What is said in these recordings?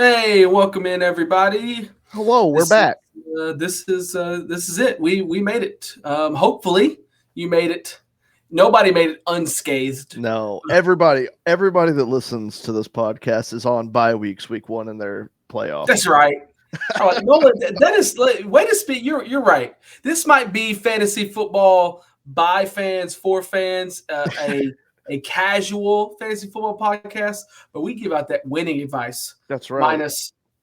Hey, welcome in everybody. Hello, we're This back. this is it. We made it. Hopefully you made it. Nobody made it unscathed. No, everybody that listens to this podcast is on bye weeks, week one in their playoffs. That's right. All right, Nolan, that is way to speak. You're right. This might be fantasy football by fans for fans, a casual fantasy football podcast, but we give out that winning advice That's right.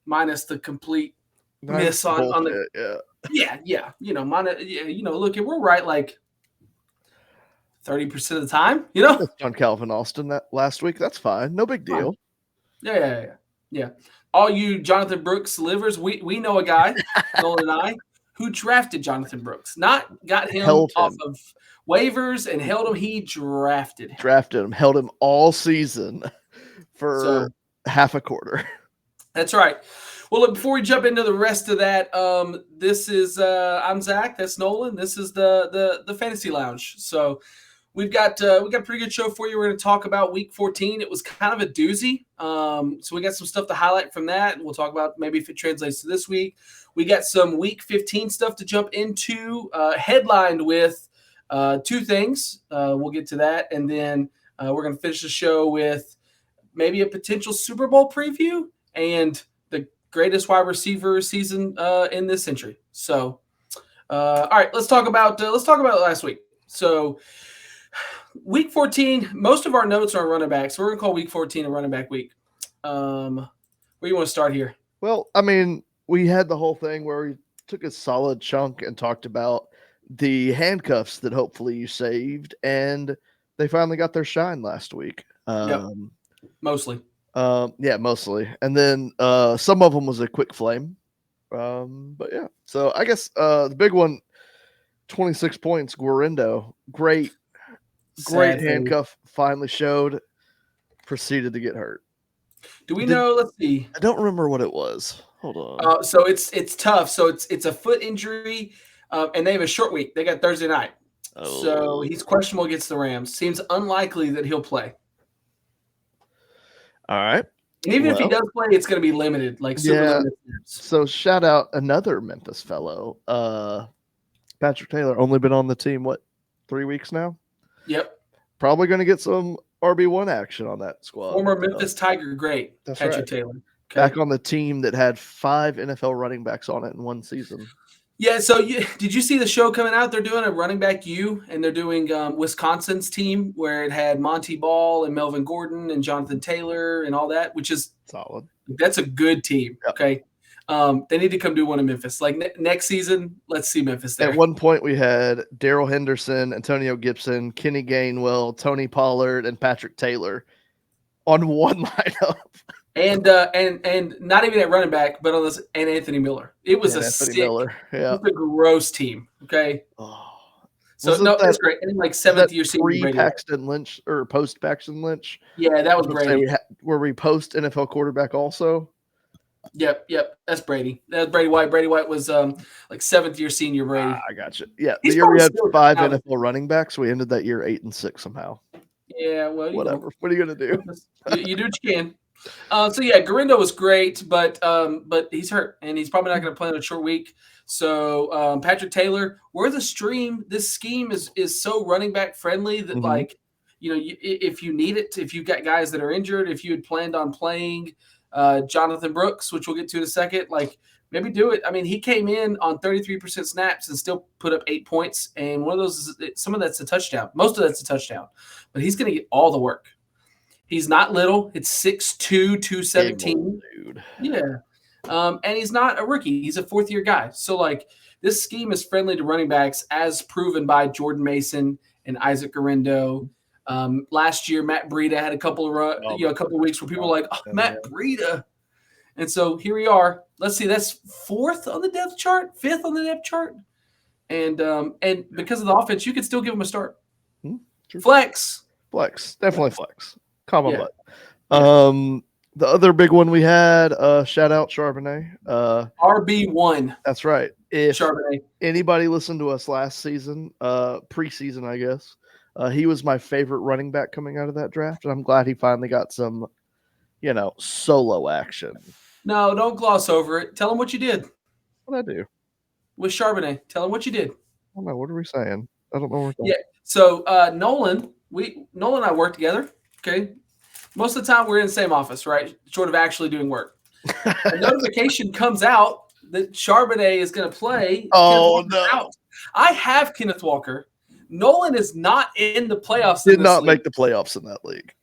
minus the complete Nice miss on the bullshit. Yeah. yeah. Look, if we're right like 30% of the time. Missed on Calvin Austin that last week. That's fine. No big Fine. deal. Yeah. All you Jonathan Brooks livers, we know a guy, Nolan and I, who drafted Jonathan Brooks. Not got him Held off him. of waivers and held him. He drafted him. Drafted him. Held him all season for So half a quarter. that's right. Well, look, before we jump into the rest of that, this is I'm Zach. That's Nolan. This is the Fantasy Lounge. So we've got a pretty good show for you. We're going to talk about Week 14. It was kind of a doozy. So we got some stuff to highlight from that, and we'll talk about maybe if it translates to this week. We got some Week 15 stuff to jump into, headlined with two things. We'll get to that, and then we're going to finish the show with maybe a potential Super Bowl preview and the greatest wide receiver season in this century. So, all right, let's talk about last week. So, Week 14, most of our notes are on running backs. So we're going to call Week 14 a running back week. Where do you want to start here? Well, I mean, we had the whole thing where we took a solid chunk and talked about the handcuffs that hopefully you saved, and they finally got their shine last week. Yep. Mostly. Yeah, mostly. And then some of them was a quick flame. But yeah. So I guess the big one, 26 points, Guarindo. Great Sad thing. handcuff, finally showed, proceeded to get hurt. Do we know? Let's see. I don't remember what it was. Hold on. So it's tough. So it's a foot injury, and they have a short week. They got Thursday night. So he's questionable against the Rams. Seems unlikely that he'll play. All right. And even if he does play, it's going to be limited, like super limited. So shout out another Memphis fellow, Patrick Taylor. Only been on the team, 3 weeks now? Yep. Probably going to get some RB1 action on that squad. Former Memphis Tiger great, That's Patrick right. Taylor. Okay. Back on the team that had 5 NFL running backs on it in one season. Yeah, so did you see the show coming out? They're doing a running back U, and they're doing Wisconsin's team where it had Monty Ball and Melvin Gordon and Jonathan Taylor and all that, which is solid. That's a good team. Yep. Okay. They need to come do one in Memphis. Like next season, let's see Memphis there. At one point, we had Darrell Henderson, Antonio Gibson, Kenny Gainwell, Tony Pollard, and Patrick Taylor on one lineup. And not even at running back, but on this and Anthony Miller. It was a gross team. Okay. Oh. So that's great. And like seventh year senior Paxton Lynch or post Paxton Lynch. Yeah, that was Brady. Were we post NFL quarterback also? Yep. That's Brady. That's Brady White. Brady White was like seventh year senior Brady. I got you. Yeah, the year we had 5 NFL running backs. We ended that year 8-6 somehow. Yeah, well, whatever. What are you gonna do? You do what you can. So yeah, Guarindo was great, but he's hurt and he's probably not going to play on a short week. So Patrick Taylor, we're the stream. This scheme is so running back friendly that like if you need it, if you've got guys that are injured, if you had planned on playing Jonathan Brooks, which we'll get to in a second, like maybe do it. I mean, he came in on 33% snaps and still put up 8 points, and one of those some of that's a touchdown. Most of that's a touchdown, but he's going to get all the work. He's not little. It's 6'2", 217. Dude. Yeah. And he's not a rookie. He's a fourth-year guy. So, like, this scheme is friendly to running backs as proven by Jordan Mason and Isaac Guarindo. Last year, Matt Breida had a couple of weeks where people were like, Matt Breida. And so here we are. Let's see. That's 4th on the depth chart, 5th on the depth chart. And because of the offense, you could still give him a start. Flex. Definitely flex. Comma butt. The other big one we had, shout out Charbonnet. RB1. That's right. If Charbonnet. Anybody listened to us last season, preseason, I guess, he was my favorite running back coming out of that draft, and I'm glad he finally got some, solo action. No, don't gloss over it. Tell him what you did What I do? with Charbonnet. Tell him what you did. I don't know. What are we saying? I don't know what we're Yeah. saying. So Nolan and I work together. Okay. Most of the time we're in the same office, right? Short of actually doing work. A notification comes out that Charbonnet is going to play. Oh, Kenneth Walker's out. I have Kenneth Walker. Nolan is not in the playoffs. Did not make the playoffs in that league.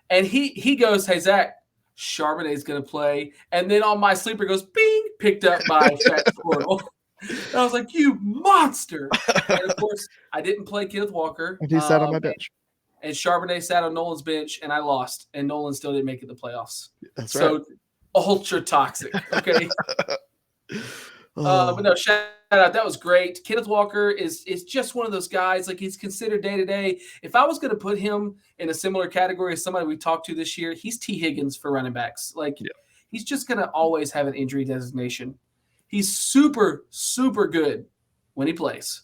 And he goes, "Hey, Zach, Charbonnet's going to play." And then on my sleeper goes, bing, picked up by Chat Portal. And I was like, "You monster." And, of course, I didn't play Kenneth Walker. And he sat on my bench. And Charbonnet sat on Nolan's bench, and I lost. And Nolan still didn't make it the playoffs. That's so, right. Ultra toxic, okay? But no, shout out. That was great. Kenneth Walker is just one of those guys. Like, he's considered day-to-day. If I was going to put him in a similar category as somebody we talked to this year, he's T. Higgins for running backs. Like, he's just going to always have an injury designation. He's super, super good when he plays.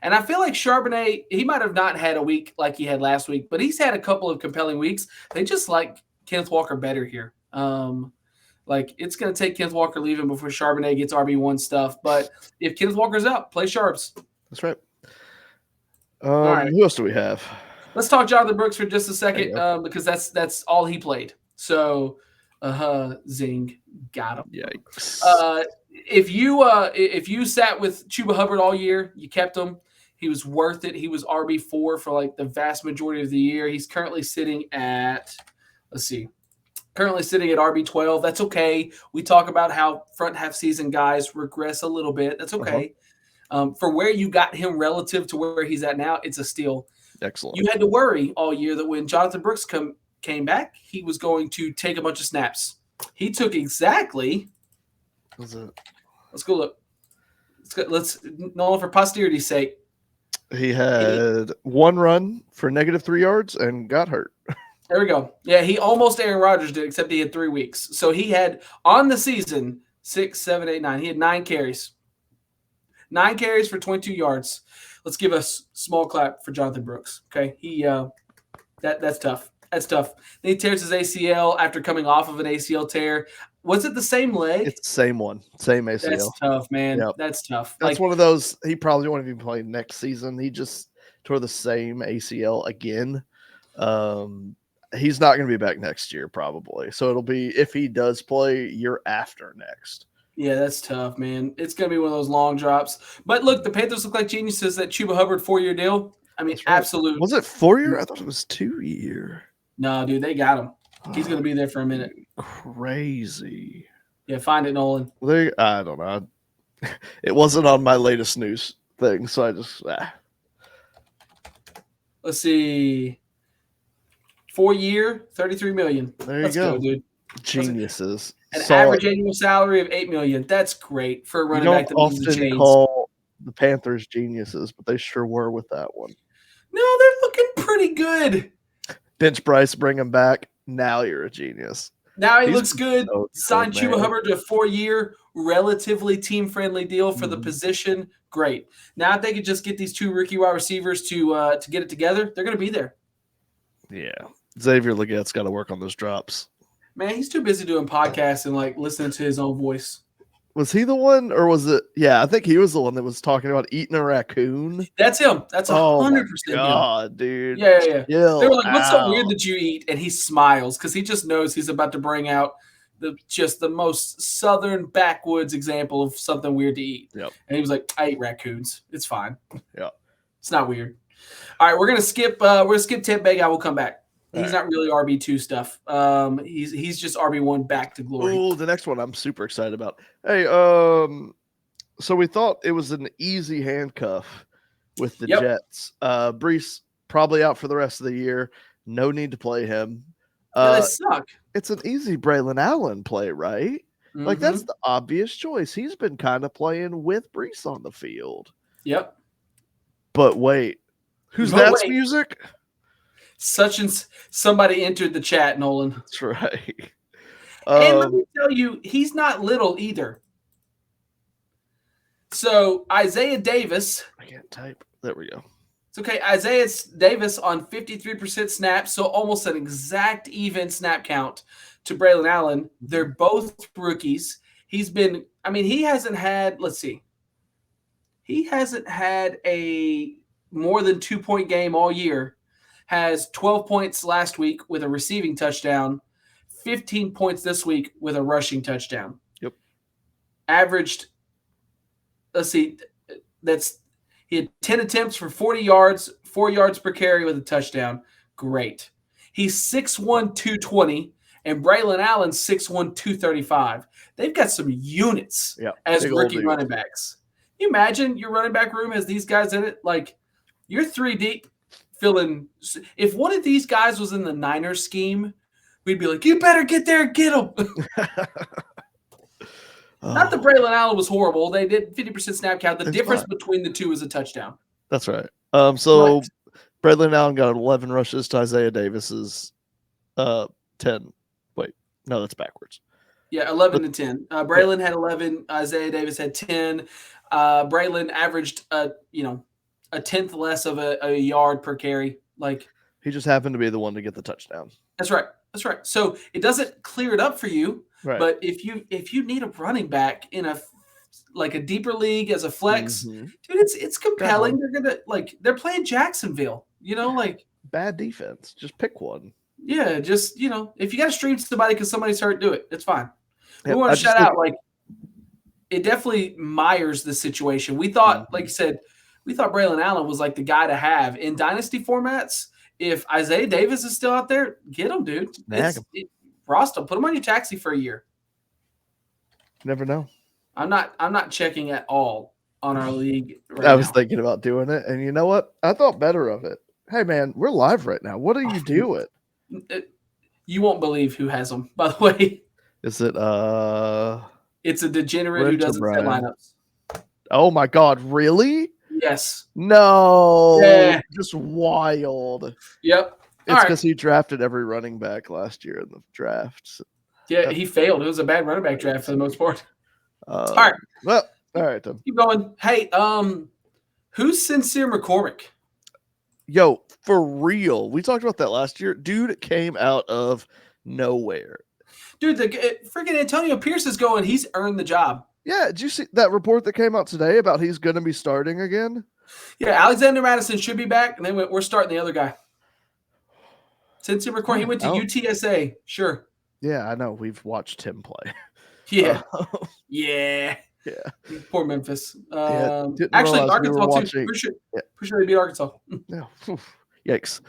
And I feel like Charbonnet, he might have not had a week like he had last week, but he's had a couple of compelling weeks. They just like Kenneth Walker better here. Like, it's going to take Kenneth Walker leaving before Charbonnet gets RB1 stuff. But if Kenneth Walker's out, play Sharps. That's right. right. Who else do we have? Let's talk Jonathan Brooks for just a second because that's all he played. So, zing, got him. Yikes. If you sat with Chuba Hubbard all year, you kept him. He was worth it. He was RB4 for like the vast majority of the year. He's currently sitting at, RB12. That's okay. We talk about how front half season guys regress a little bit. That's okay. For where you got him relative to where he's at now, it's a steal. Excellent. You had to worry all year that when Jonathan Brooks came back, he was going to take a bunch of snaps. He took exactly. Let's go look. Let's Nolan, for posterity's sake. He had one run for -3 yards and got hurt. There we go. Yeah, he almost Aaron Rodgers did, except he had 3 weeks. So he had on the season 6, 7, 8, 9. He had 9 carries. 9 carries for 22 yards. Let's give a small clap for Jonathan Brooks. Okay, that's tough. That's tough. Then he tears his ACL after coming off of an ACL tear. Was it the same leg? It's the same one. Same ACL. That's tough, man. Yep. That's tough. That's one of those. He probably won't even play next season. He just tore the same ACL again. He's not going to be back next year, probably. So it'll be, if he does play, year after next. Yeah, that's tough, man. It's going to be one of those long drops. But look, the Panthers look like geniuses. That Chuba Hubbard 4-year deal. I mean, right. Absolute. Was it 4-year? I thought it was 2-year. No, dude, they got him. He's going to be there for a minute. Crazy. Yeah, find it, Nolan. I don't know. It wasn't on my latest news thing, so I just. Let's see. 4-year, $33 million. There you go, dude. Geniuses. An average annual salary of $8 million. That's great for a running back that moves the chains. Often call the Panthers geniuses, but they sure were with that one. No, they're looking pretty good. Bench Bryce, bring him back. Now you're a genius. Now he looks good. Signed Chuba Hubbard to a 4-year, relatively team-friendly deal for the position. Great. Now if they could just get these 2 rookie wide receivers to get it together, they're going to be there. Yeah. Xavier Leggette's got to work on those drops. Man, he's too busy doing podcasts and like listening to his own voice. Was he the one, or was it? Yeah, I think he was the one that was talking about eating a raccoon. That's him. That's 100% God, him. Dude. Yeah. They were like, "What's so weird that you eat?" And he smiles because he just knows he's about to bring out the most southern backwoods example of something weird to eat. Yep. And he was like, "I eat raccoons. It's fine. Yeah, it's not weird." All right, we're gonna skip. Tampa Bay guy. We'll come back. He's not really RB2 stuff. He's just RB1 back to glory. Oh, the next one I'm super excited about. Hey, so we thought it was an easy handcuff with the Jets. Brees probably out for the rest of the year. No need to play him. They suck. It's an easy Braylon Allen play, right? Mm-hmm. Like, that's the obvious choice. He's been kind of playing with Brees on the field. Yep. But wait, that's music? Somebody entered the chat, Nolan. That's right. And let me tell you, he's not little either. So Isaiah Davis. I can't type. There we go. It's okay. Isaiah Davis on 53% snaps, so almost an exact even snap count to Braylon Allen. They're both rookies. He hasn't had, let's see. He hasn't had a more than 2-point game all year. Has 12 points last week with a receiving touchdown, 15 points this week with a rushing touchdown. Yep. Averaged, let's see, he had 10 attempts for 40 yards, 4 yards per carry with a touchdown. Great. He's 6'1", 220, and Braylon Allen 6'1", 235. They've got some units as rookie running backs. Can you imagine your running back room has these guys in it? Like, you're 3 deep. If one of these guys was in the Niners scheme, we'd be like, you better get there and get him. Not that Braylon Allen was horrible. They did 50% snap count. The difference between the two is a touchdown. That's right. So Braylon Allen got 11 rushes to Isaiah Davis's 10. Wait, no, that's backwards. Yeah, 11 to 10. Braylon had 11. Isaiah Davis had 10. Braylon averaged a tenth less of a yard per carry. Like, he just happened to be the one to get the touchdown. That's right. So it doesn't clear it up for you. Right. But if you need a running back in a deeper league as a flex, dude, it's compelling. They're playing Jacksonville. Bad defense. Just pick one. Yeah, just if you got to stream somebody because somebody's hurt, do it. It's fine. We want to shout out it definitely mires the situation. We thought, like you said, Braylon Allen was like the guy to have in dynasty formats. If Isaiah Davis is still out there, get him, dude. Roster, put him on your taxi for a year. Never know. I'm not checking at all on our league right I was thinking about doing it, and you know what? I thought better of it. Hey, man, we're live right now. What are you doing? You won't believe who has them, by the way. Is it It's a degenerate who doesn't set lineups. Oh my God, really? Yes. No. Yeah. Just wild. Yep. It's because he drafted every running back last year in the draft. Yeah, he failed. It was a bad running back draft for the most part. All right. Well, all right then. Keep going. Hey, who's Sincere McCormick? Yo, for real. We talked about that last year. Dude came out of nowhere. Dude, the freaking Antonio Pierce is going. He's earned the job. Yeah, did you see that report that came out today about he's going to be starting again? Yeah, Alexander Madison should be back, and then we're starting the other guy. Sincere McCormick, he went to UTSA. Sure. Yeah, I know. We've watched him play. Yeah. Yeah. Poor Memphis. Actually, Arkansas too. Pretty sure they beat Arkansas. Yeah. Yikes.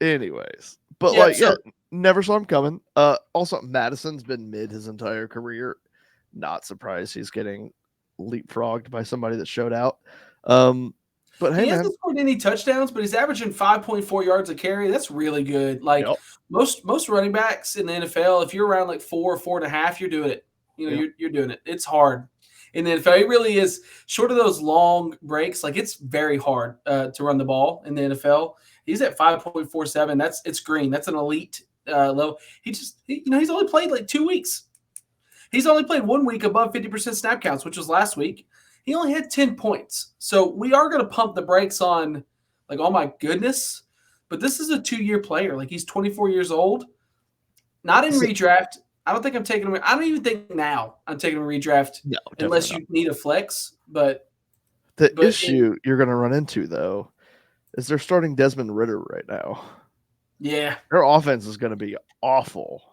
Anyways, but never saw him coming. Also, Madison's been mid his entire career. Not surprised he's getting leapfrogged by somebody that showed out. But hey, he hasn't scored any touchdowns, but he's averaging 5.4 yards a carry. That's really good. Most running backs in the NFL, if you're around 4.5, you're doing it. You're doing it. It's hard in the NFL. It really is. Short of those long breaks, it's very hard to run the ball in the NFL. He's at 5.47. It's green. That's an elite level. He's only played 2 weeks. He's only played 1 week above 50% snap counts, which was last week. He only had 10 points. So we are going to pump the brakes on, oh my goodness. But this is a 2-year player. He's 24 years old. Not in redraft. I don't think I'm taking him. I don't even think now I'm taking him redraft unless you need a flex. But the issue you're going to run into, though, is they're starting Desmond Ridder right now. Yeah. Their offense is going to be awful.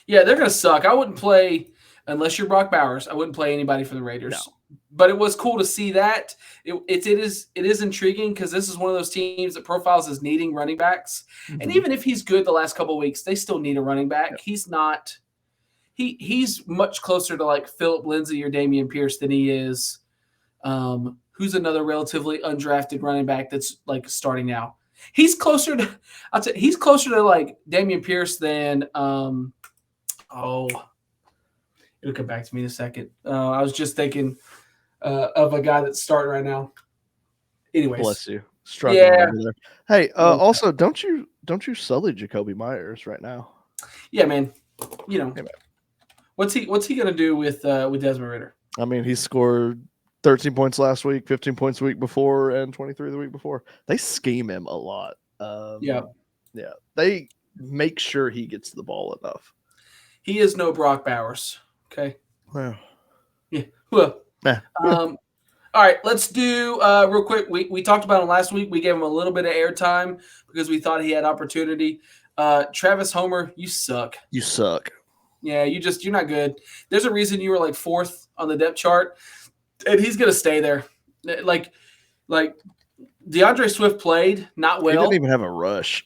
Yeah, they're going to suck. I wouldn't play – unless you're Brock Bowers, I wouldn't play anybody for the Raiders. No. But it was cool to see that. It is intriguing because this is one of those teams that profiles as needing running backs. Mm-hmm. And even if he's good the last couple of weeks, they still need a running back. Yeah. He's not – he's much closer to Philip Lindsay or Dameon Pierce than he is who's another relatively undrafted running back that's starting now. He's closer to – he's closer to Dameon Pierce than it'll come back to me in a second. I was just thinking of a guy that's starting right now. Anyways. Bless you. Struggling over there. Hey, also, don't you sully Jacoby Myers right now? Yeah, man. What's he gonna do with Desmond Ridder? I mean, he scored 13 points last week, 15 points the week before, and 23 the week before. They scheme him a lot. Yeah. They make sure he gets the ball enough. He is no Brock Bowers. Okay. Well, Yeah. Well. yeah. All right, let's do real quick. We talked about him last week. We gave him a little bit of airtime because we thought he had opportunity. Travis Homer, you suck. You suck. Yeah, you're not good. There's a reason you were like 4th on the depth chart, and he's gonna stay there. Like DeAndre Swift played not well. He didn't even have a rush.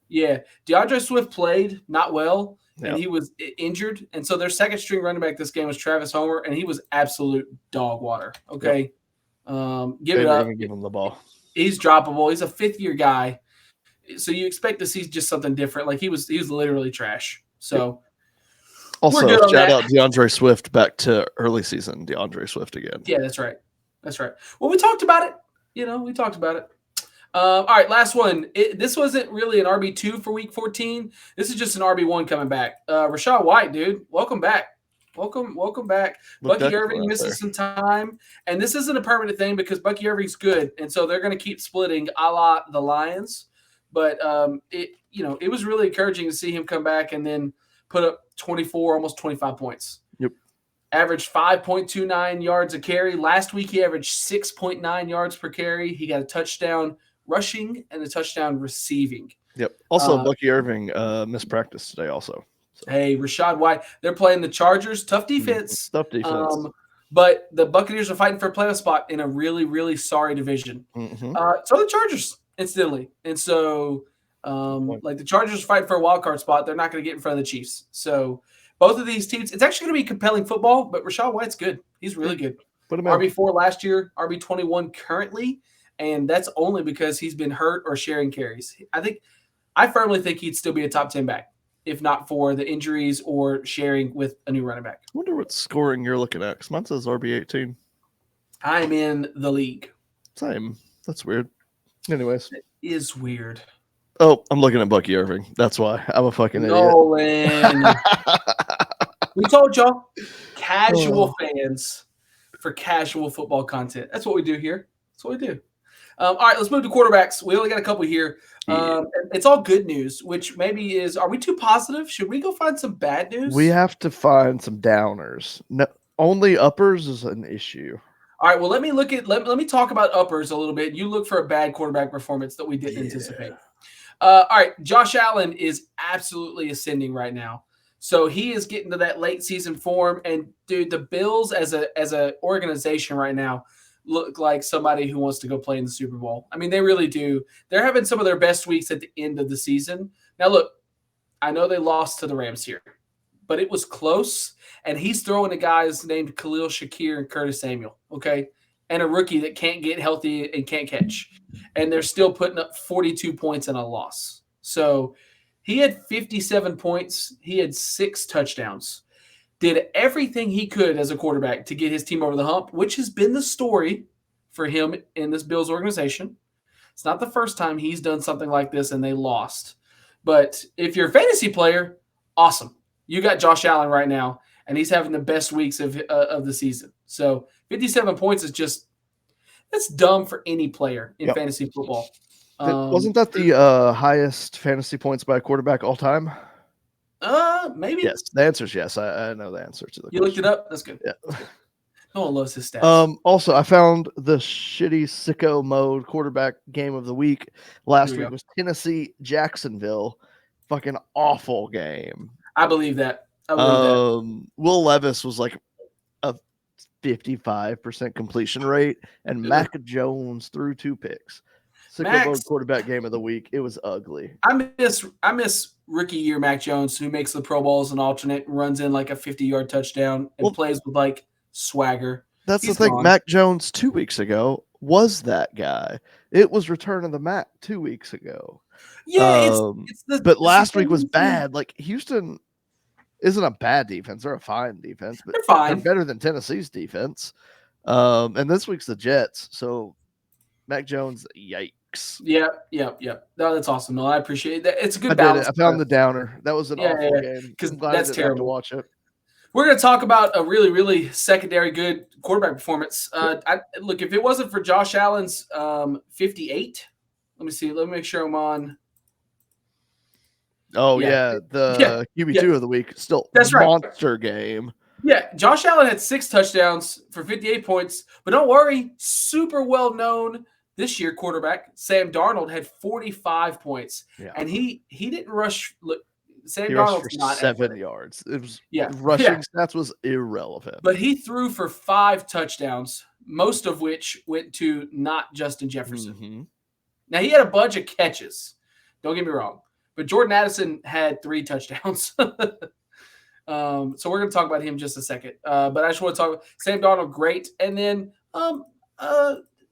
Yeah, DeAndre Swift played not well, Yep. and he was injured. And so their second string running back this game was Travis Homer, and he was absolute dog water. Okay, give it up. Give him the ball. He's droppable. He's a 5th-year guy, so you expect to see just something different. Like he was literally trash. So. Also, shout out DeAndre Swift back to early season. DeAndre Swift again. Yeah, that's right. Well, we talked about it. We talked about it. All right, last one. This wasn't really an RB2 for week 14. This is just an RB1 coming back. Rashad White, dude, welcome back. Welcome back. Bucky Irving misses some time, and this isn't a permanent thing because Bucky Irving's good, and so they're going to keep splitting a la the Lions. But it was really encouraging to see him come back and then put up 24, almost 25 points. Yep. Averaged 5.29 yards a carry. Last week, he averaged 6.9 yards per carry. He got a touchdown rushing and a touchdown receiving. Yep. Also, Bucky Irving missed practice today also. So. Hey, Rashad White. They're playing the Chargers. Tough defense. Tough defense. But the Buccaneers are fighting for a playoff spot in a really, really sorry division. Mm-hmm. So the Chargers, incidentally. And so the Chargers are fighting for a wild card spot. They're not going to get in front of the Chiefs. So both of these teams, it's actually going to be compelling football, but Rashad White's good. He's really good. Put him in. RB4 last year, RB21 currently, and that's only because he's been hurt or sharing carries. I firmly think he'd still be a top 10 back, if not for the injuries or sharing with a new running back. I wonder what scoring you're looking at, because mine says RB18. I'm in the league. Same. That's weird. Anyways. It is weird. Oh, I'm looking at Bucky Irving. That's why. I'm a fucking idiot. We told y'all, casual fans for casual football content. That's what we do here. That's what we do. All right, let's move to quarterbacks. We only got a couple here. It's all good news, which maybe is, are we too positive? Should we go find some bad news? We have to find some downers. No, only uppers is an issue. All right, well, let me talk about uppers a little bit. You look for a bad quarterback performance that we didn't anticipate. All right, Josh Allen is absolutely ascending right now. So he is getting to that late season form. And, dude, the Bills as a organization right now look like somebody who wants to go play in the Super Bowl. I mean, they really do. They're having some of their best weeks at the end of the season. Now, look, I know they lost to the Rams here, but it was close. And he's throwing to guys named Khalil Shakir and Curtis Samuel, okay, and a rookie that can't get healthy and can't catch. And they're still putting up 42 points in a loss. So he had 57 points. He had 6 touchdowns. Did everything he could as a quarterback to get his team over the hump, which has been the story for him in this Bills organization. It's not the first time he's done something like this and they lost. But if you're a fantasy player, awesome. You got Josh Allen right now, and he's having the best weeks of the season. So 57 points is just – that's dumb for any player in fantasy football. Wasn't that the highest fantasy points by a quarterback all time? Maybe. Yes, the answer is yes. I know the answer to the question. Looked it up? That's good. Yeah. No one loves his stats. Also, I found the shitty sicko mode quarterback game of the week. Last week was Tennessee-Jacksonville. Fucking awful game. I believe that. Will Levis was like a 55% completion rate, and Mac Jones threw 2 picks. Sicko mode quarterback game of the week. It was ugly. I miss rookie year Mac Jones, who makes the Pro Bowl as an alternate, runs in like a 50-yard touchdown, and plays with like swagger. That's the thing. Gone. Mac Jones 2 weeks ago was that guy. It was Return of the Mac 2 weeks ago. Yeah, but last week was bad. Like Houston isn't a bad defense; they're a fine defense, but they're fine. They're better than Tennessee's defense. And this week's the Jets. So Mac Jones, yikes. Yeah. No, that's awesome. No, I appreciate that. It's a good balance. I found the downer. That was an awful game because that's terrible to watch it. We're going to talk about a really, really secondary good quarterback performance. Look, if it wasn't for Josh Allen's 58, let me see. Let me make sure I'm on. Oh, Yeah. the QB2 of the week. Still That's right. monster game. Yeah, Josh Allen had 6 touchdowns for 58 points. But don't worry, super well-known this year quarterback, Sam Darnold, had 45 points. Yeah. And he didn't rush. Look, Sam He rushed Darnold's for not 7 athletic. yards. It was Yeah. rushing stats was irrelevant. But he threw for 5 touchdowns, most of which went to not Justin Jefferson. Mm-hmm. Now, he had a bunch of catches. Don't get me wrong. But Jordan Addison had 3 touchdowns. So we're going to talk about him just a second. But I just want to talk about Sam Darnold, great. And then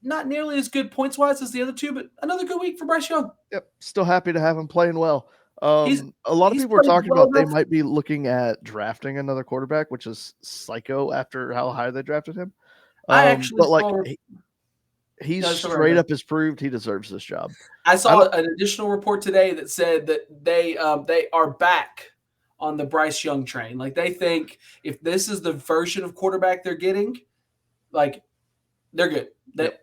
not nearly as good points-wise as the other two, but another good week for Bryce Young. Yep, still happy to have him playing well. A lot of people are played talking well about they enough. might be looking at drafting another quarterback, which is psycho after how high they drafted him. I actually But saw he's No, straight up has proved he deserves this job. I saw an additional report today that said that they are back on the Bryce Young train. Like, they think if this is the version of quarterback they're getting, like, they're good.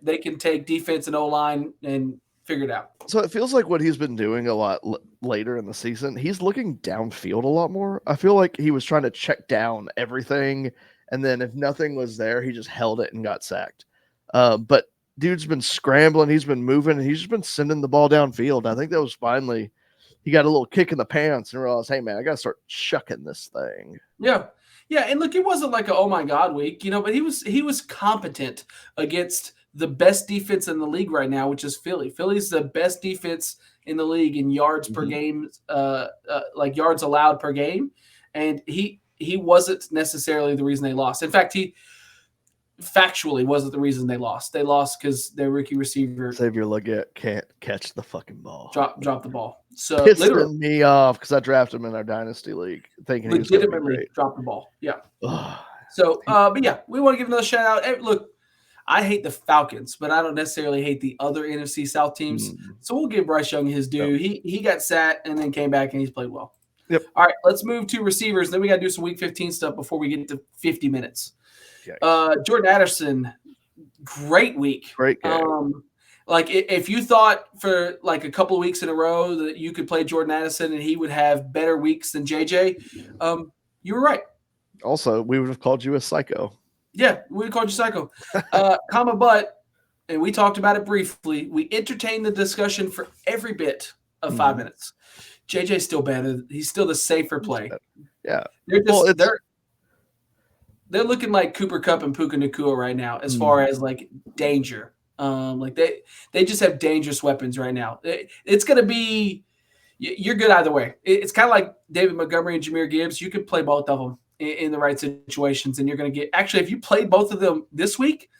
They can take defense and O-line and figure it out. So it feels like what he's been doing a lot later in the season, he's looking downfield a lot more. I feel like he was trying to check down everything, and then if nothing was there, he just held it and got sacked. But dude's been scrambling, he's been moving, and he's just been sending the ball downfield. I think that was finally he got a little kick in the pants and realized, hey man, I gotta start chucking this thing. Yeah. Yeah, and look, it wasn't like a oh my god week, but he was competent against the best defense in the league right now, which is Philly. Philly's the best defense in the league in yards per game, like yards allowed per game, and he wasn't necessarily the reason they lost. In fact, he factually wasn't the reason they lost. They lost because their rookie receiver Xavier Legette can't catch the fucking ball. Drop the ball. So pissing me off because I drafted him in our dynasty league, thinking he was going to be great. Drop the ball. Yeah. So, but yeah, we want to give another shout out. Hey, look, I hate the Falcons, but I don't necessarily hate the other NFC South teams. So we'll give Bryce Young his due. Yep. He got sat and then came back and he's played well. Yep. All right, let's move to receivers. Then we got to do some Week 15 stuff before we get to 50 minutes. Jordan Addison, great week. Great game. Like, if you thought for like a couple of weeks in a row that you could play Jordan Addison and he would have better weeks than JJ, you were right. Also, we would have called you a psycho. Yeah, we would have called you psycho. But, and we talked about it briefly, we entertained the discussion for every bit of 5 minutes. JJ's still better. He's still the safer play. Yeah. They're looking like Cooper Kupp and Puka Nacua right now as far as like danger. Like they just have dangerous weapons right now. It's going to be – you're good either way. It's kind of like David Montgomery and Jahmyr Gibbs. You could play both of them in the right situations, and you're going to get – actually, if you played both of them this week,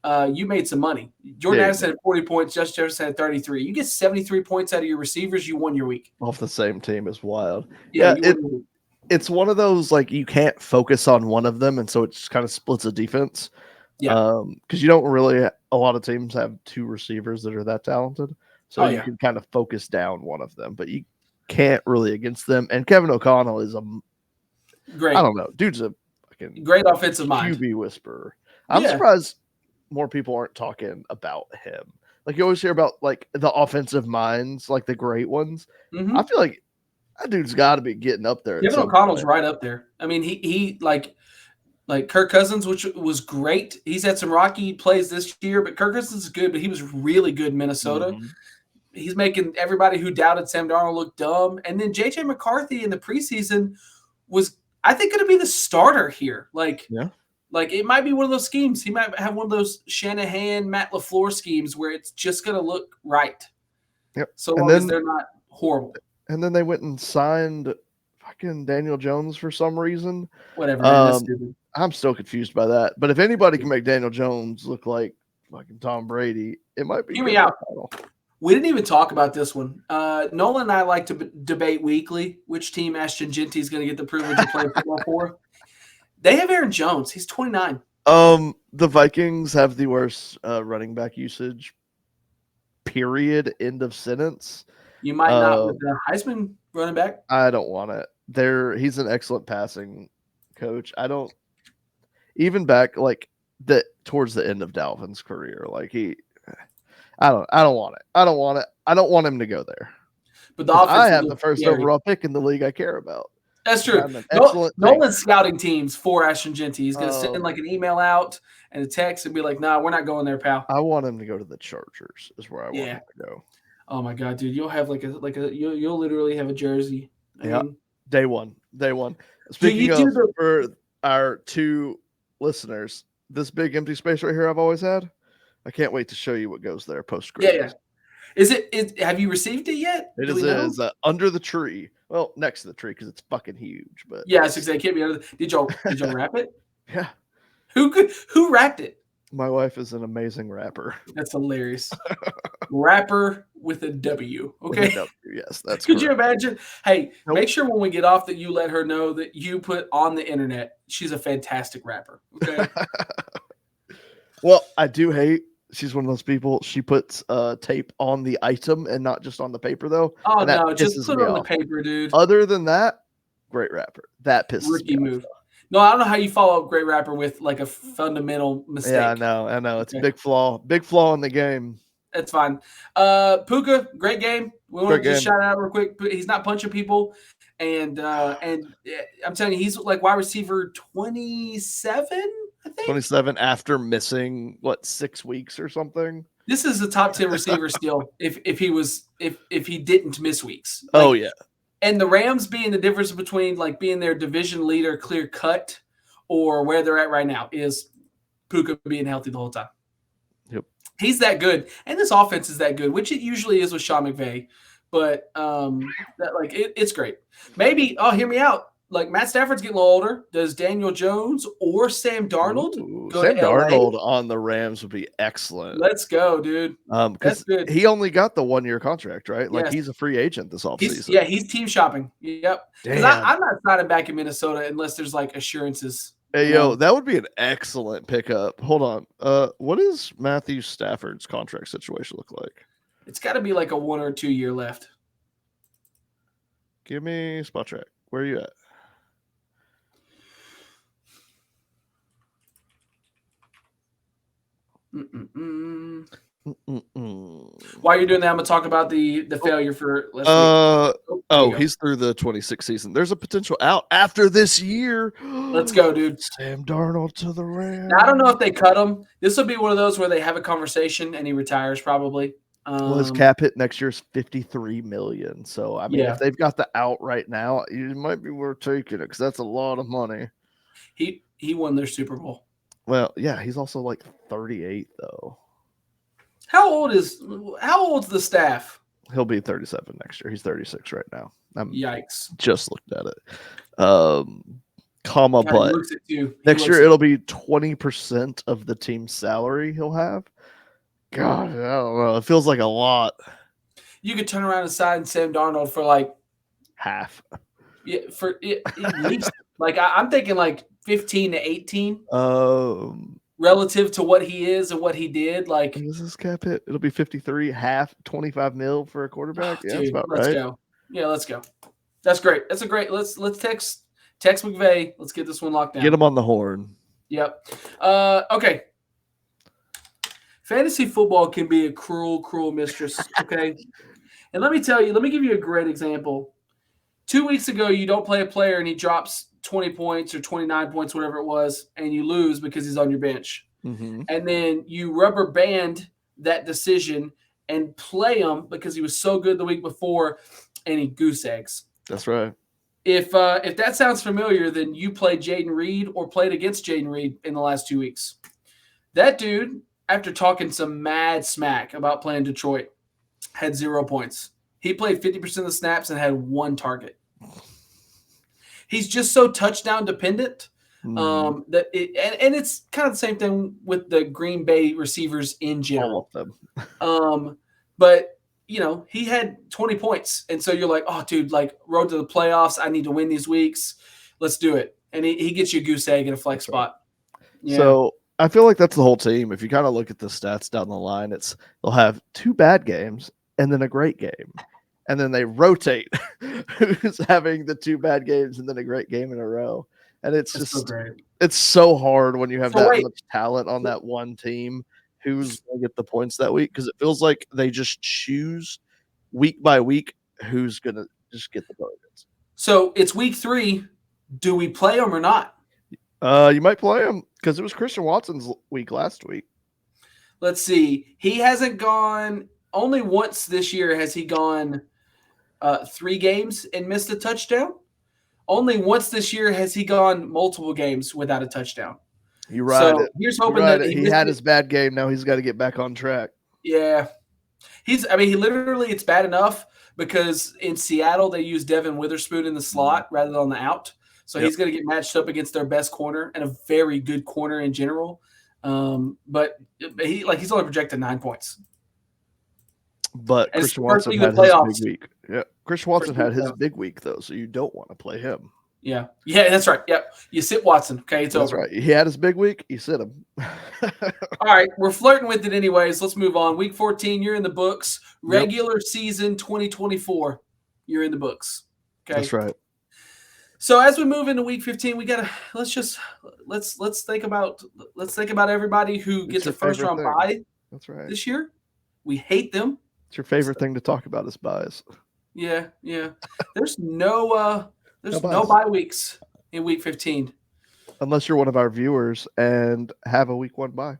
you made some money. Jordan Addison had 40 points. Justin Jefferson had 33. You get 73 points out of your receivers, you won your week. Off the same team is wild. Yeah, it's one of those, like, you can't focus on one of them, and so it just kind of splits a defense. Yeah. Because you don't really – a lot of teams have 2 receivers that are that talented. So you can kind of focus down one of them, but you can't really against them. And Kevin O'Connell is great. I don't know. Dude's a fucking great offensive mind. QB whisperer. I'm surprised more people aren't talking about him. Like, you always hear about, like, the offensive minds, like the great ones. I feel like that dude's got to be getting up there. Kevin O'Connell's right up there. I mean, he like Kirk Cousins, which was great. He's had some rocky plays this year, but Kirk Cousins is good, but he was really good in Minnesota. He's making everybody who doubted Sam Darnold look dumb. And then J.J. McCarthy in the preseason was, I think, going to be the starter here. Like it might be one of those schemes. He might have one of those Shanahan, Matt LaFleur schemes where it's just going to look right. Yep. So long as they're not horrible. And then they went and signed fucking Daniel Jones for some reason. Whatever. That's stupid. I'm still confused by that. But if anybody can make Daniel Jones look like fucking Tom Brady, it might be. Hear me out. We didn't even talk about this one. Nolan and I like to debate weekly which team Ashton Genty is going to get the privilege of playing football for. They have Aaron Jones. He's 29. The Vikings have the worst running back usage, period, end of sentence. You might not with the Heisman running back. I don't want it. He's an excellent passing coach. I don't even back like the towards the end of Dalvin's career. Like I don't want it. I don't want it. I don't want him to go there. But the 'Cause offense I would have look the first scary. overall pick in the league I care about. That's true. I'm an excellent Nolan's thinker. scouting teams for Ashton Genty. He's going to send like an email out and a text and be like, "Nah, we're not going there, pal." I want him to go to the Chargers. Is where I want him to go. Oh my god, dude! You'll have you'll literally have a jersey. I mean, day one. Speaking of, for our two listeners, this big empty space right here I've always had. I can't wait to show you what goes there post Christmas. Yeah. Have you received it yet? It is under the tree. Well, next to the tree because it's fucking huge. But yeah, it's exactly. Can't be under. Did y'all wrap it? Yeah. Who wrapped it? My wife is an amazing rapper. That's hilarious. Rapper with a W. Okay. With a W, yes, that's. Could you imagine? Hey, make sure when we get off that you let her know that you put on the internet. She's a fantastic rapper. Okay. Well, I do hate. She's one of those people. She puts tape on the item and not just on the paper, though. Oh no, just put it on the paper, dude. Other than that, great rapper. That pisses Rookie me move. No, I don't know how you follow up great rapper with like a fundamental mistake. Yeah, I know. It's a big flaw in the game. That's fine. Puka, great game. We want to just shout out real quick. He's not punching people, and I'm telling you, he's like wide receiver 27. I think 27 after missing 6 weeks or something. This is a top 10 receiver still. If he didn't miss weeks. Oh yeah. And the Rams being the difference between like being their division leader clear cut or where they're at right now is Puka being healthy the whole time. Yep. He's that good. And this offense is that good, which it usually is with Sean McVay. But it's great. Maybe, hear me out. Like Matt Stafford's getting a little older. Does Daniel Jones or Sam Darnold go Sam to LA? Darnold on the Rams would be excellent. Let's go, dude. Because he only got the 1-year contract, right? Like he's a free agent this offseason. He's team shopping. Yep. Because I'm not signing back in Minnesota unless there's like assurances. Hey, that would be an excellent pickup. Hold on. What does Matthew Stafford's contract situation look like? It's got to be like a 1 or 2 year left. Give me Spot Track. Where are you at? While you're doing that, I'm gonna talk about the failure for last week. He's through the 26th season. There's a potential out after this year. Let's go, dude. Sam Darnold to the Rams. Now, I don't know if they cut him. This will be one of those where they have a conversation and he retires probably. Well, his cap hit next year is $53 million. So I mean, if they've got the out right now, it might be worth taking it because that's a lot of money. He won their Super Bowl. Well, yeah, he's also like 38 though. How old's the staff? He'll be 37 next year. He's 36 right now. Yikes! Just looked at it. But next year it'll be 20% of the team's salary he'll have. God, I don't know. It feels like a lot. You could turn around and sign Sam Darnold for like half. Yeah, for at least like I'm thinking like 15 to 18. Relative to what he is and what he did, like this is cap hit. It'll be 53, half 25 mil for a quarterback. Yeah, that's about right. Let's go. Yeah, let's go. That's great. That's a great. Let's text McVay. Let's get this one locked down. Get him on the horn. Yep. Okay. Fantasy football can be a cruel, cruel mistress. Okay. And let me give you a great example. 2 weeks ago, you don't play a player and he drops 20 points or 29 points, whatever it was, and you lose because he's on your bench. Mm-hmm. And then you rubber band that decision and play him because he was so good the week before and he goose eggs. That's right. If that sounds familiar, then you played Jaden Reed or played against Jaden Reed in the last 2 weeks. That dude, after talking some mad smack about playing Detroit, had 0 points. He played 50% of the snaps and had 1 target. He's just so touchdown dependent that it's kind of the same thing with the Green Bay receivers in general. All of them. But he had 20 points, and so you're like, oh, dude, like road to the playoffs. I need to win these weeks. Let's do it. And he gets you a goose egg in a flex spot. Yeah. So I feel like that's the whole team. If you kind of look at the stats down the line, they'll have 2 bad games and then a great game. And then they rotate who's having the 2 bad games and then a great game in a row. And it's That's so just great. it's so hard when you have So that wait, much talent on that one team who's going to get the points that week, because it feels like they just choose week by week who's going to just get the targets. so it's week 3. Do we play them or not? You might play him because it was Christian Watson's week last week. Let's see. He hasn't gone only once this year. Has he gone 3 games and missed a touchdown? Only once this year has he gone multiple games without a touchdown. You ride So it. here's You hoping ride that it. He missed had it. his bad game. Now he's got to get back on track. Yeah. He literally, it's bad enough because in Seattle, they use Devin Witherspoon in the slot rather than on the out. So he's going to get matched up against their best corner and a very good corner in general. But he's only projected 9 points. But And Christian Watson had his big week. Yeah, Christian Watson had his big week though, so you don't want to play him. Yeah, that's right. Yep, you sit Watson. Okay, it's over. That's right. He had his big week. You sit him. All right, we're flirting with it anyways. Let's move on. Week 14, you're in the books. Regular season 2024, you're in the books. Okay, that's right. So as we move into week 15, we gotta let's think about everybody who gets a first round bye. That's right. This year, we hate them. It's your favorite thing to talk about is buys. Yeah. There's no bye weeks in week 15. Unless you're one of our viewers and have a week 1 bye.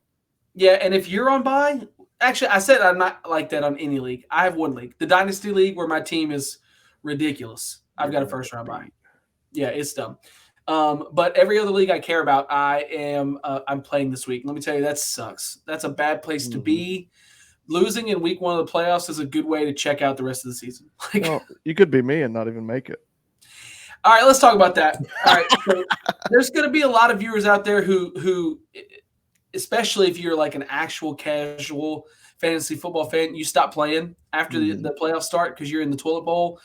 Yeah, and if you're on bye, actually, I said I'm not like that on any league. I have one league, the Dynasty League, where my team is ridiculous. I've got a first round bye. Yeah, it's dumb. But every other league I care about, I'm playing this week. Let me tell you, that sucks. That's a bad place to be. Losing in week 1 of the playoffs is a good way to check out the rest of the season. Well, you could be me and not even make it. All right, let's talk about that. All right, so there's going to be a lot of viewers out there who, especially if you're like an actual casual fantasy football fan, you stop playing after the playoffs start because you're in the toilet bowl.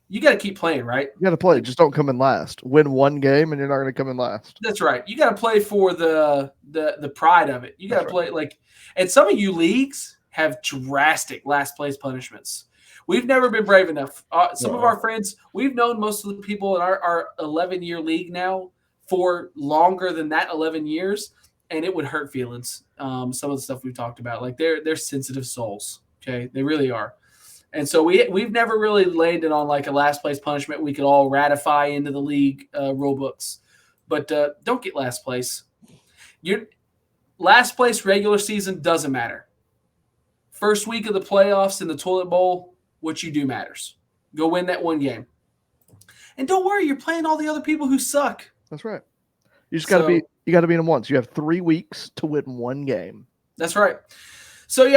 You got to keep playing, right? You got to play. Just don't come in last. Win 1 game, and you're not going to come in last. That's right. You got to play for the pride of it. You got to play and some of you leagues have drastic last place punishments. We've never been brave enough. Some of our friends, we've known most of the people in our 11-year league now for longer than that 11 years, and it would hurt feelings. Some of the stuff we've talked about, like they're sensitive souls. Okay, they really are. And so we've never really landed on like a last place punishment we could all ratify into the league rule books. But don't get last place. Your last place regular season doesn't matter. First week of the playoffs in the toilet bowl, what you do matters. Go win that 1 game. And don't worry, you're playing all the other people who suck. That's right. You just got to beat them once. You have 3 weeks to win 1 game. That's right. So,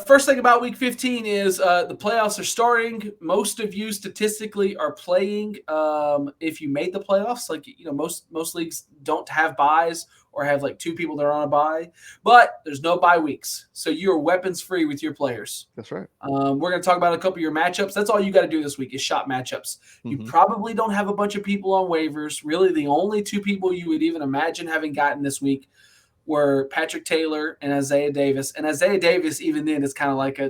first thing about week 15 is the playoffs are starting. Most of you statistically are playing if you made the playoffs. Like, most leagues don't have buys or have like 2 people that are on a bye. But there's no bye weeks. So you're weapons free with your players. That's right. We're going to talk about a couple of your matchups. That's all you got to do this week is shop matchups. You probably don't have a bunch of people on waivers. Really, the only 2 people you would even imagine having gotten this week were Patrick Taylor and Isaiah Davis. And Isaiah Davis, even then, is kind of like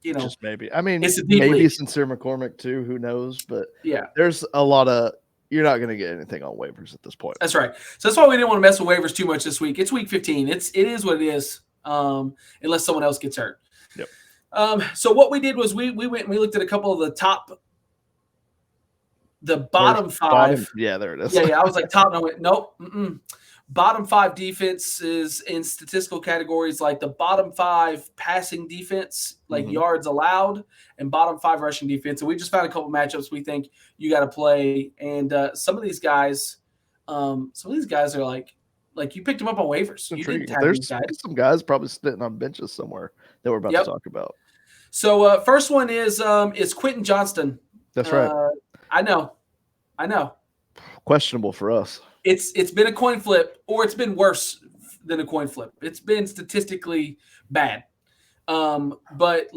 just maybe. I mean, it's a deep maybe league. Sincere McCormick too. Who knows? But yeah, there's a lot of you're not going to get anything on waivers at this point. That's right. So that's why we didn't want to mess with waivers too much this week. It's week 15. It is what it is, unless someone else gets hurt. Yep. So what we did was we went and we looked at a couple of the bottom 5. Yeah, there it is. Yeah. I was like top. And I went nope. Bottom 5 defenses in statistical categories, like the bottom 5 passing defense, like yards allowed, and bottom 5 rushing defense. And we just found a couple matchups we think you got to play. And some of these guys are like you picked them up on waivers. You didn't have There's these guys. some guys probably sitting on benches somewhere that we're about to talk about. So first one is Quentin Johnston. That's right. I know. Questionable for us. It's been a coin flip, or it's been worse than a coin flip. It's been statistically bad. But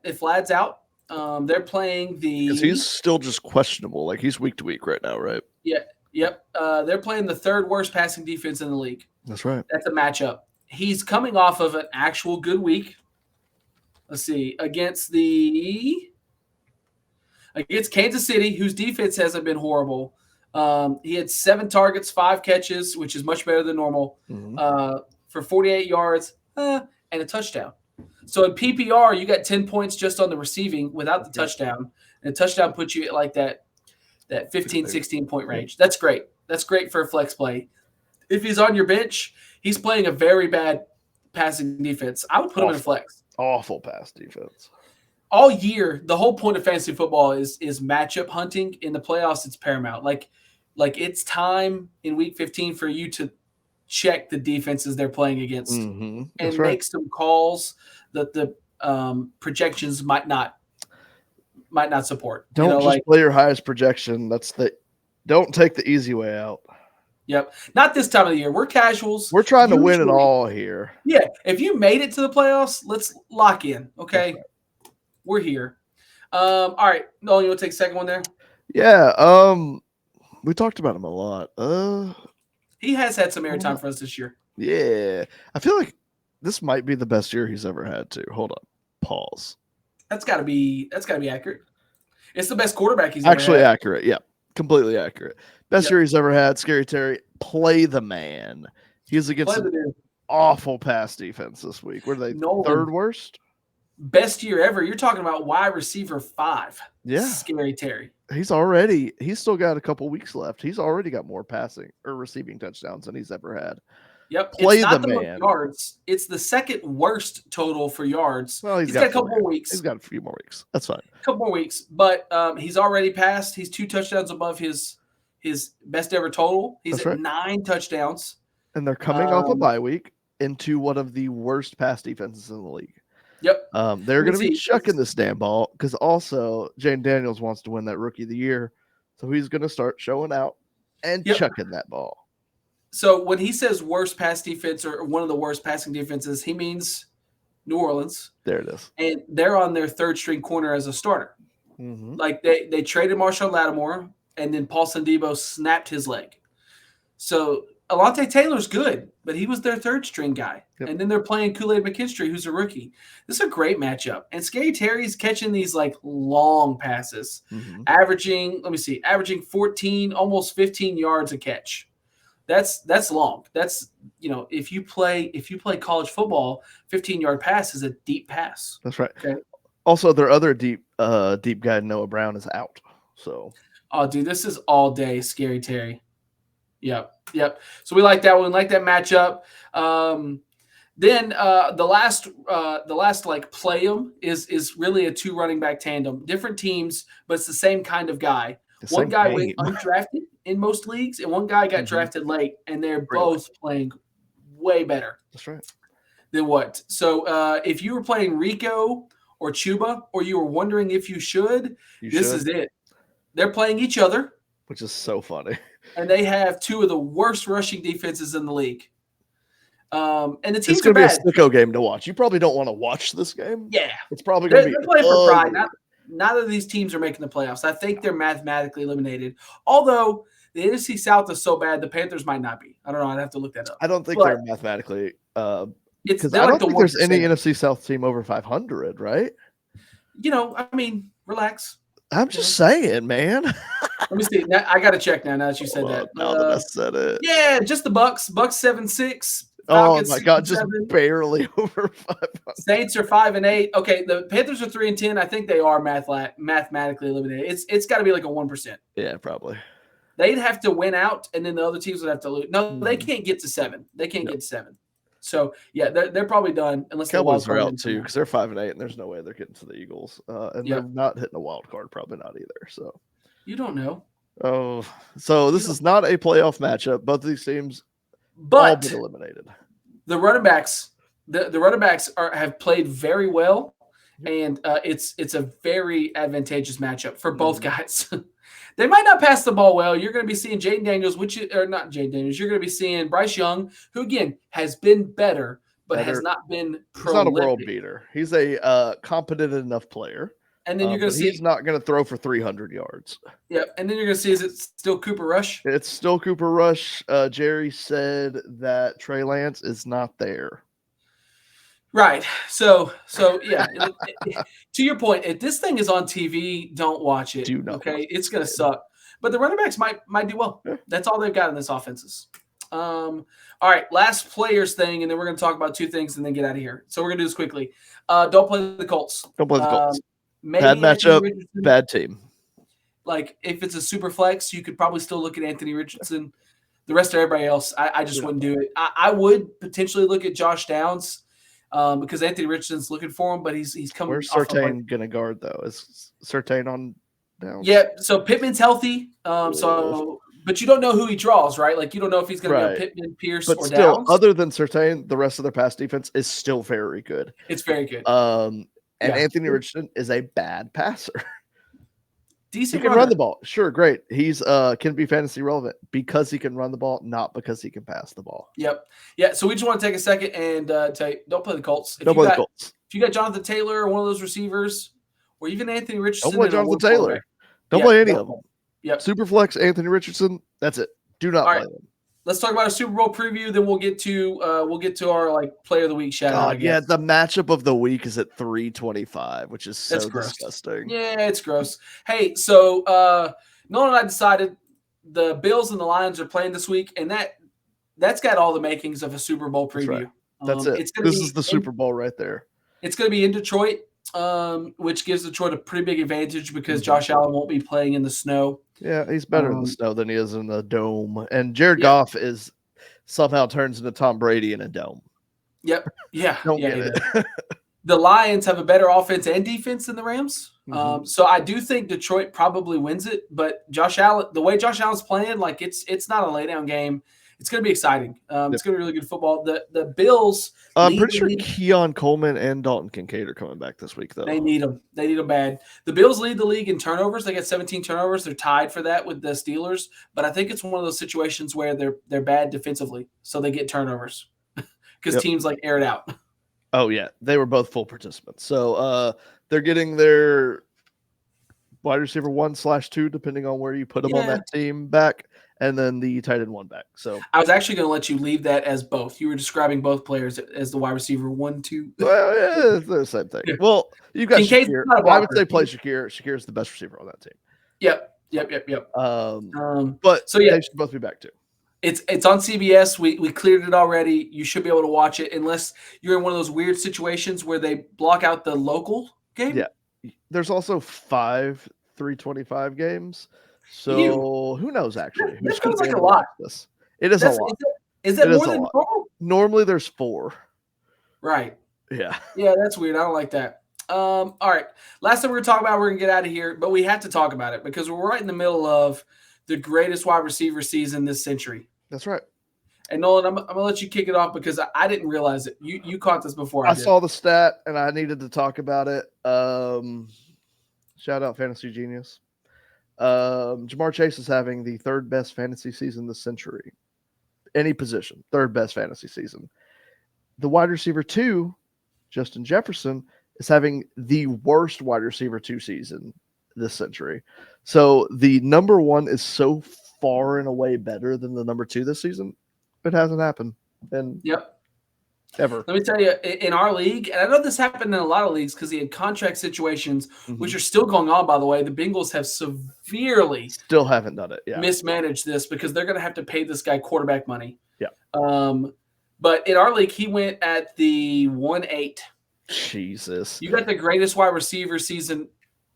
if Lad's out, they're playing because he's still just questionable. Like he's week to week right now, right? Yeah. Yep. They're playing the 3rd worst passing defense in the league. That's right. That's a matchup. He's coming off of an actual good week. Let's see, against Kansas City, whose defense hasn't been horrible. He had 7 targets, 5 catches, which is much better than normal, for 48 yards and a touchdown. So in PPR, you got 10 points just on the receiving without the touchdown. And a touchdown puts you at like that 15, 16 point range. That's great. That's great for a flex play. If he's on your bench, he's playing a very bad passing defense. I would put him in a flex. Awful pass defense. All year, the whole point of fantasy football is matchup hunting. In the playoffs, it's paramount. Like it's time in week 15 for you to check the defenses they're playing against and make some calls that the projections might not support. Don't just play your highest projection. Don't take the easy way out. Yep. Not this time of the year. We're casuals. We're trying to win it all here. Yeah. If you made it to the playoffs, let's lock in. Okay. Right. We're here. All right. Nolan, you want to take a second one there? Yeah. We talked about him a lot. He has had some airtime for us this year. Yeah. I feel like this might be the best year he's ever had too. Hold on. Pause. That's gotta be accurate. It's the best quarterback he's actually ever had. Accurate. Yeah. Completely accurate. Best year he's ever had. Scary Terry, play the man. He's against an awful pass defense this week. What are they? Third worst? Best year ever. You're talking about wide receiver 5. Yeah. Scary Terry. He's still got a couple weeks left. He's already got more passing or receiving touchdowns than he's ever had. Yep. Play it's not the man. Yards. It's the second worst total for yards. Well, he's got a couple more weeks. He's got a few more weeks. That's fine. A couple more weeks. But he's already passed. He's 2 touchdowns above his best ever total. He's at 9 touchdowns. And they're coming off a bye week into one of the worst pass defenses in the league. Yep. They're going to be chucking this damn ball because also Jaden Daniels wants to win that Rookie of the Year. So he's going to start showing out and chucking that ball. So when he says worst pass defense or one of the worst passing defenses, he means New Orleans. There it is. And they're on their 3rd string corner as a starter. Like they traded Marshawn Lattimore, and then Paulson Debo snapped his leg. So Alontae Taylor's good, but he was their 3rd string guy. Yep. And then they're playing Kool-Aid McKinstry, who's a rookie. This is a great matchup. And Scary Terry's catching these like long passes, averaging 14, almost 15 yards a catch. That's long. That's, if you play college football, 15-yard pass is a deep pass. That's right. Okay. Also, their other deep guy, Noah Brown, is out. So, oh, dude, this is all day Scary Terry. Yep. So we like that one. We like that matchup. Then the last like play 'em is really a 2 running back tandem. Different teams, but it's the same kind of guy. One guy went undrafted in most leagues, and one guy got drafted late, and they're both playing way better. That's right. Than what? So if you were playing Rico or Chuba, or you were wondering if you should, this is it. They're playing each other, which is so funny. And they have 2 of the worst rushing defenses in the league. And the teams it's going to be a sicko game to watch. You probably don't want to watch this game. Yeah. It's probably going to be. They're playing for pride. Neither of these teams are making the playoffs. I think they're mathematically eliminated. Although the NFC South is so bad, the Panthers might not be. I don't know. I'd have to look that up. I don't think they're mathematically. Because I don't think there's any NFC South team over 500, right? Relax. I'm just saying, man. Let me see. Now, I got to check now that you said that. Now that I said it. Yeah, just the Bucks. Bucks 7-6. Oh my God, just barely over 500. Saints are 5-8. Okay, the Panthers are 3-10. I think they are mathematically eliminated. It's got to be like a 1%. Yeah, probably. They'd have to win out, and then the other teams would have to lose. No, they can't get to 7. They can't get to 7. So yeah, they're probably done unless Cowboys are out too because they're 5-8, and there's no way they're getting to the Eagles, and they're not hitting a wild card. Probably not either. So you don't know. Oh, so this is not a playoff matchup. Both of these teams. But all been eliminated. The running backs, the running backs have played very well, and it's a very advantageous matchup for both guys. They might not pass the ball well. You're going to be seeing Jaden Daniels, not Jaden Daniels. You're going to be seeing Bryce Young, who again has been better, but has not been prolific. He's not a world beater. He's a competent enough player. And then you're going to see he's not going to throw for 300 yards. Yep. And then you're going to see, is it still Cooper Rush? It's still Cooper Rush. Jerry said that Trey Lance is not there. Right. So yeah. To your point, if this thing is on TV, don't watch it. Do not. Okay, it's going to suck. but the running backs might do well. Yeah. That's all they've got in this offenses. All right, last players thing, and then we're going to talk about two things and then get out of here. So we're going to do this quickly. Don't play the Colts. Don't play the Colts. Maybe Bad Anthony matchup, Richardson. bad team. Like, if it's a super flex, you could probably still look at Anthony Richardson. The rest of everybody else, I just wouldn't do it. I would potentially look at Josh Downs because Anthony Richardson's looking for him, but he's coming. Where's Surtain going to guard, though? Is Surtain on Downs? Yeah, so Pittman's healthy. But you don't know who he draws, right? Like, you don't know if he's going to go Pittman, Pierce, or still, Downs. Other than Surtain, the rest of their pass defense is still very good. It's very good. And Anthony Richardson is a bad passer. Decent. He can run the ball. Sure, great. He's can be fantasy relevant because he can run the ball, not because he can pass the ball. Yep. Yeah, so we just want to take a second and tell you, don't play the Colts. Don't play the Colts. If you got Jonathan Taylor or one of those receivers, or even Anthony Richardson. Don't play Jonathan Taylor. Don't play any of them. Yep. Superflex, Anthony Richardson, that's it. Do not play them. Let's talk about a Super Bowl preview. Then we'll get to our player of the week shout out. Yeah, the matchup of the week is at 325, which is so disgusting. Yeah, it's gross. Hey, so Nolan and I decided the Bills and the Lions are playing this week, and that's got all the makings of a Super Bowl preview. That's it. This is the Super Bowl right there. It's going to be in Detroit, which gives Detroit a pretty big advantage because Josh Allen won't be playing in the snow. Yeah, he's better in the snow than he is in the dome. And Jared Goff somehow turns into Tom Brady in a dome. Yep. Yeah. Don't get it. The Lions have a better offense and defense than the Rams. So I do think Detroit probably wins it. But Josh Allen, the way Josh Allen's playing, like it's not a laydown game. It's going to be exciting. It's going to be really good football. The Bills. I'm pretty sure Keon Coleman and Dalton Kincaid are coming back this week, though. They need them. They need them bad. The Bills lead the league in turnovers. They got 17 turnovers. They're tied for that with the Steelers. But I think it's one of those situations where they're bad defensively, so they get turnovers because teams like air it out. Oh yeah, they were both full participants. So they're getting their wide receiver 1/2, depending on where you put them on that team back. And then the tight end 1 back. So I was actually going to let you leave that as both. You were describing both players as the wide receiver 1, 2. Well, yeah, it's the same thing. Well, you've got Shakir. I would say play Shakir. Shakir's the best receiver on that team. Yep. But they should both be back too. It's on CBS. We cleared it already. You should be able to watch it unless you're in one of those weird situations where they block out the local game. Yeah. There's also 5 325 games. So who knows actually? That feels like a lot. It is a lot. Is that more than normal? Normally there's 4. Right. Yeah. Yeah, that's weird. I don't like that. All right. Last thing we're going to talk about, we're going to get out of here, but we have to talk about it because we're right in the middle of the greatest wide receiver season this century. That's right. And Nolan, I'm going to let you kick it off because I didn't realize it. You caught this before I saw the stat and I needed to talk about it. Shout out Fantasy Genius. Jamar Chase is having the 3rd best fantasy season this century. Any position, 3rd best fantasy season. The wide receiver 2, Justin Jefferson, is having the worst wide receiver 2 season this century. So the number 1 is so far and away better than the number 2 this season. It hasn't happened. Ever. Let me tell you, in our league, and I know this happened in a lot of leagues because he had contract situations, which are still going on, by the way. The Bengals have severely still haven't done it. Mismanaged this because they're going to have to pay this guy quarterback money. Yeah. But in our league, he went at the 1-8. Jesus. You got the greatest wide receiver season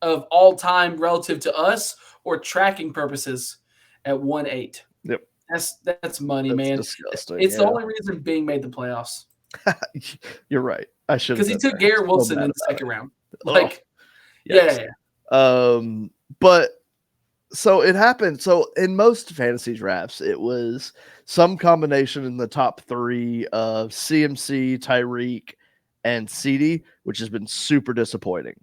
of all time relative to us or tracking purposes at 1-8. Yep. That's money, man. Disgusting. It's the only reason Bing made the playoffs. You're right. I should because he took Garrett Wilson in the second round. Yes. But so it happened. So in most fantasy drafts, it was some combination in the top 3 of CMC, Tyreek, and CD, which has been super disappointing.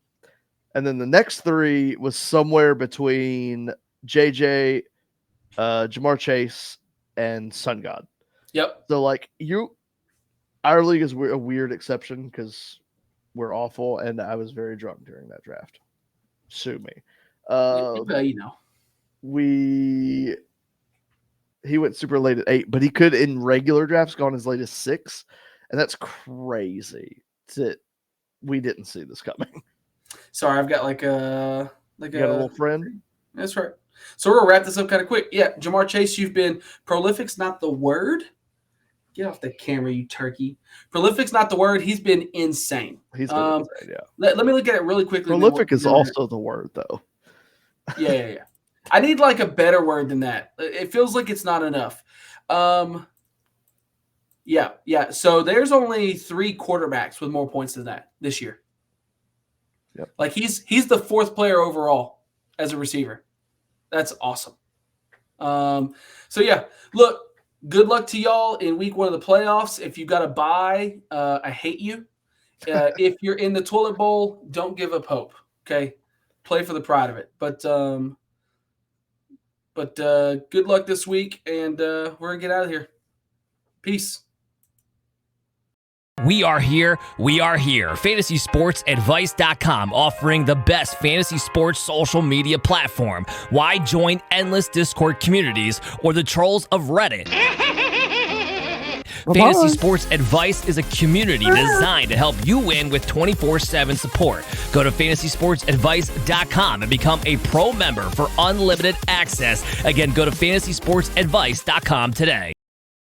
And then the next 3 was somewhere between JJ, Jamar Chase, and Sun God. Yep. So our league is a weird exception because we're awful, and I was very drunk during that draft. Sue me. He went super late at 8, but he could in regular drafts gone as late as 6, and that's crazy. We didn't see this coming. Sorry, I've got you got a little friend. That's right. So we're going to wrap this up kind of quick. Yeah, Jamar Chase, you've been prolific's not the word. Get off the camera, you turkey. Prolific's not the word. He's been insane. He's been insane, yeah. Let me look at it really quickly. Prolific is also the word, though. Yeah. I need like a better word than that. It feels like it's not enough. Yeah. So there's only 3 quarterbacks with more points than that this year. Yep. Like he's the 4th player overall as a receiver. That's awesome. So yeah, look, good luck to y'all in week 1 of the playoffs. If you got to bye, I hate you. If you're in the toilet bowl, don't give up hope. Okay, play for the pride of it. But good luck this week, and we're gonna get out of here. Peace. We are here. FantasySportsAdvice.com, offering the best fantasy sports social media platform. Why join endless Discord communities or the trolls of Reddit? Fantasy Sports Advice is a community designed to help you win with 24/7 support. Go to FantasySportsAdvice.com and become a pro member for unlimited access. Again, go to FantasySportsAdvice.com today.